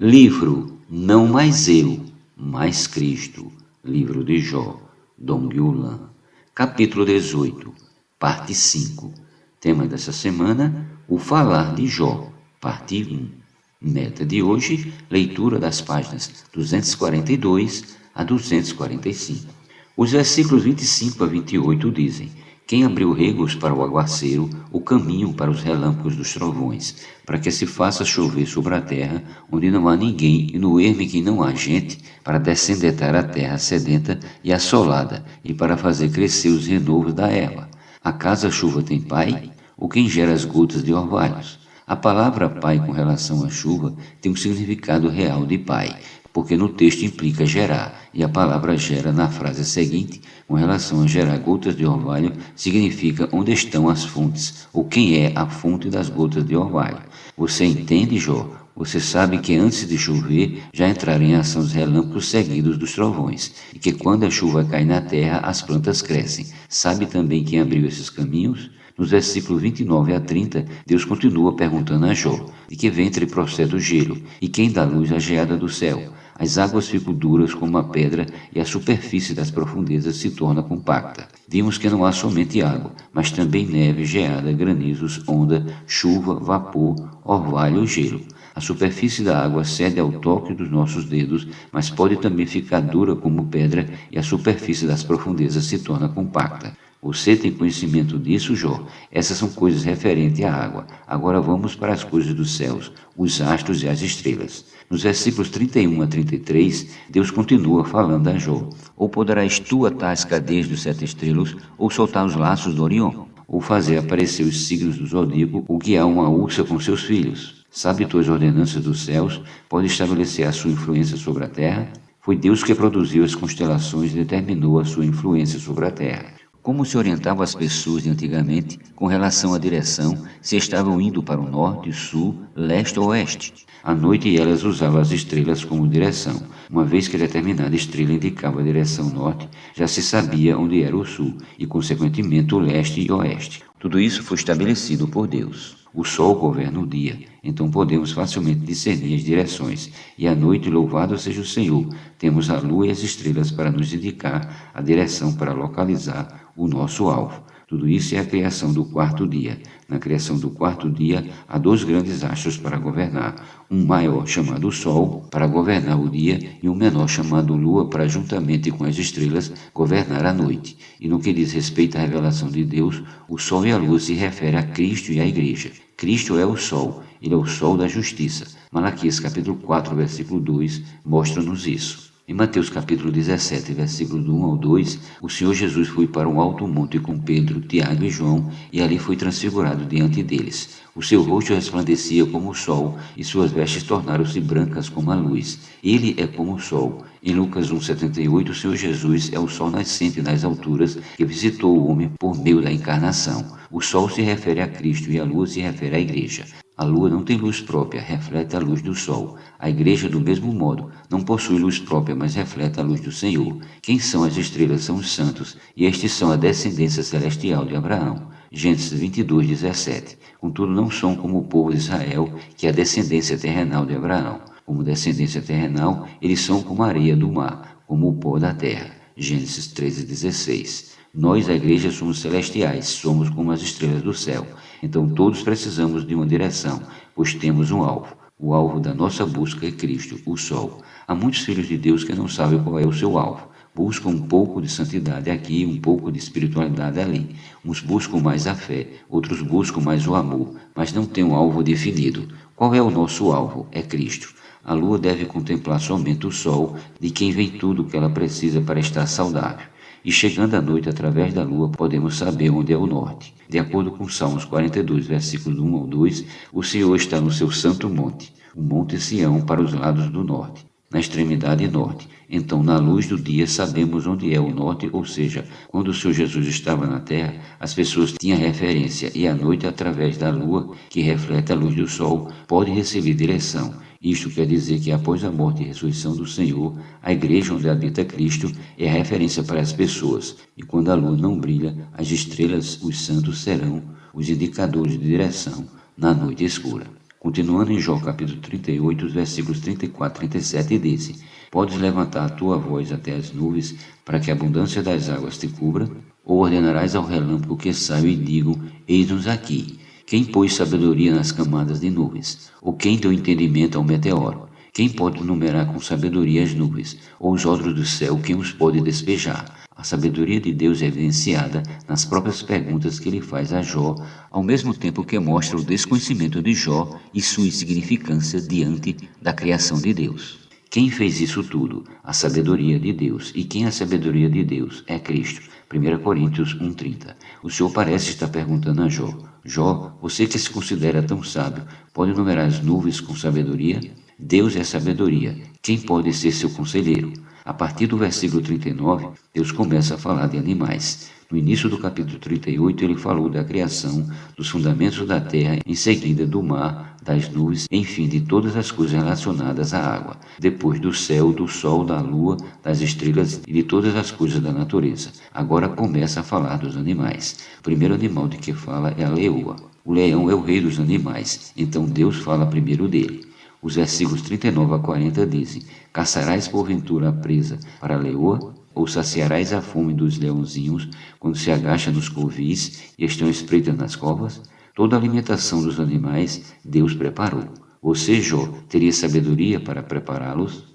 Livro Não Mais Eu, Mais Cristo. Livro de Jó, Dong Yulan. Capítulo 18, parte 5. Tema dessa semana, o falar de Jó, parte 1. Meta de hoje, leitura das páginas 242 a 245. Os versículos 25 a 28 dizem: Quem abriu regos para o aguaceiro, o caminho para os relâmpagos dos trovões, para que se faça chover sobre a terra, onde não há ninguém, e no ermo em que não há gente, para descendetar a terra sedenta e assolada, e para fazer crescer os renovos da erva. Acaso a chuva tem pai? Ou quem gera as gotas de orvalhos? A palavra pai com relação à chuva tem um significado real de pai, porque no texto implica gerar, e a palavra gera na frase seguinte, com relação a gerar gotas de orvalho, significa onde estão as fontes, ou quem é a fonte das gotas de orvalho. Você entende, Jó? Você sabe que antes de chover já entraram em ação os relâmpagos seguidos dos trovões, e que quando a chuva cai na terra, as plantas crescem. Sabe também quem abriu esses caminhos? Nos versículos 29 a 30, Deus continua perguntando a Jó: de que ventre procede o gelo, e quem dá luz à geada do céu? As águas ficam duras como a pedra, e a superfície das profundezas se torna compacta. Vimos que não há somente água, mas também neve, geada, granizos, onda, chuva, vapor, orvalho ou gelo. A superfície da água cede ao toque dos nossos dedos, mas pode também ficar dura como pedra, e a superfície das profundezas se torna compacta. Você tem conhecimento disso, Jó? Essas são coisas referentes à água. Agora vamos para as coisas dos céus, os astros e as estrelas. Nos versículos 31 a 33, Deus continua falando a Jó: Ou poderás tu atar as cadeias dos 7 estrelas, ou soltar os laços do Orião, ou fazer aparecer os signos do zodíaco, ou guiar uma ursa com seus filhos? Sabe tu as ordenanças dos céus? Pode estabelecer a sua influência sobre a terra? Foi Deus que produziu as constelações e determinou a sua influência sobre a terra. Como se orientavam as pessoas de antigamente com relação à direção, se estavam indo para o norte, sul, leste ou oeste? À noite elas usavam as estrelas como direção. Uma vez que determinada estrela indicava a direção norte, já se sabia onde era o sul e, consequentemente, o leste e oeste. Tudo isso foi estabelecido por Deus. O sol governa o dia, então podemos facilmente discernir as direções. E à noite, louvado seja o Senhor, temos a lua e as estrelas para nos indicar a direção para localizar o nosso alvo. Tudo isso é a criação do 4º dia. Na criação do 4º dia, há 2 grandes astros para governar. Um maior, chamado Sol, para governar o dia, e um menor, chamado Lua, para, juntamente com as estrelas, governar a noite. E no que diz respeito à revelação de Deus, o Sol e a Lua se referem a Cristo e à Igreja. Cristo é o Sol, ele é o Sol da justiça. Malaquias capítulo 4, versículo 2, mostra-nos isso. Em Mateus capítulo 17, versículos do 1 ao 2, o Senhor Jesus foi para um alto monte com Pedro, Tiago e João, e ali foi transfigurado diante deles. O seu rosto resplandecia como o sol, e suas vestes tornaram-se brancas como a luz. Ele é como o sol. Em Lucas 1,78, o Senhor Jesus é o sol nascente nas alturas, que visitou o homem por meio da encarnação. O sol se refere a Cristo e a lua se refere à igreja. A lua não tem luz própria, reflete a luz do sol. A igreja, do mesmo modo, não possui luz própria, mas reflete a luz do Senhor. Quem são as estrelas são os santos, e estes são a descendência celestial de Abraão. Gênesis 22, 17. Contudo, não são como o povo de Israel, que é a descendência terrenal de Abraão. Como descendência terrenal, eles são como a areia do mar, como o pó da terra. Gênesis 13, 16. Nós, a igreja, somos celestiais, somos como as estrelas do céu. Então todos precisamos de uma direção, pois temos um alvo. O alvo da nossa busca é Cristo, o Sol. Há muitos filhos de Deus que não sabem qual é o seu alvo. Buscam um pouco de santidade aqui, um pouco de espiritualidade ali. Uns buscam mais a fé, outros buscam mais o amor, mas não têm um alvo definido. Qual é o nosso alvo? É Cristo. A lua deve contemplar somente o sol, de quem vem tudo o que ela precisa para estar saudável. E chegando à noite, através da lua, podemos saber onde é o norte. De acordo com Salmos 42, versículos 1 ao 2, o Senhor está no seu santo monte, o monte Sião, para os lados do norte, na extremidade norte. Então, na luz do dia, sabemos onde é o norte, ou seja, quando o Senhor Jesus estava na terra, as pessoas tinham referência, e à noite, através da lua, que reflete a luz do sol, pode receber direção. Isto quer dizer que após a morte e ressurreição do Senhor, a igreja onde habita Cristo é a referência para as pessoas. E quando a lua não brilha, as estrelas, os santos serão os indicadores de direção na noite escura. Continuando em Jó capítulo 38, os versículos 34 e 37 dizem: Podes levantar a tua voz até as nuvens, para que a abundância das águas te cubra? Ou ordenarás ao relâmpago que saiam e digam: Eis-nos aqui? Quem pôs sabedoria nas camadas de nuvens? Ou quem deu entendimento ao meteoro? Quem pode numerar com sabedoria as nuvens? Ou os odres do céu, quem os pode despejar? A sabedoria de Deus é evidenciada nas próprias perguntas que ele faz a Jó, ao mesmo tempo que mostra o desconhecimento de Jó e sua insignificância diante da criação de Deus. Quem fez isso tudo? A sabedoria de Deus. E quem é a sabedoria de Deus? É Cristo. 1 Coríntios 1,30. O Senhor parece estar perguntando a Jó: Jó, você que se considera tão sábio, pode numerar as nuvens com sabedoria? Deus é sabedoria. Quem pode ser seu conselheiro? A partir do versículo 39, Deus começa a falar de animais. No início do capítulo 38, ele falou da criação, dos fundamentos da terra, em seguida do mar, das nuvens, enfim, de todas as coisas relacionadas à água. Depois do céu, do sol, da lua, das estrelas e de todas as coisas da natureza. Agora começa a falar dos animais. O primeiro animal de que fala é a leoa. O leão é o rei dos animais, então Deus fala primeiro dele. Os versículos 39 a 40 dizem: Caçarás porventura a presa para a leoa? Ou saciarás a fome dos leãozinhos quando se agacha nos covis e estão espreitas nas covas? Toda a alimentação dos animais Deus preparou. Você, Jó, teria sabedoria para prepará-los?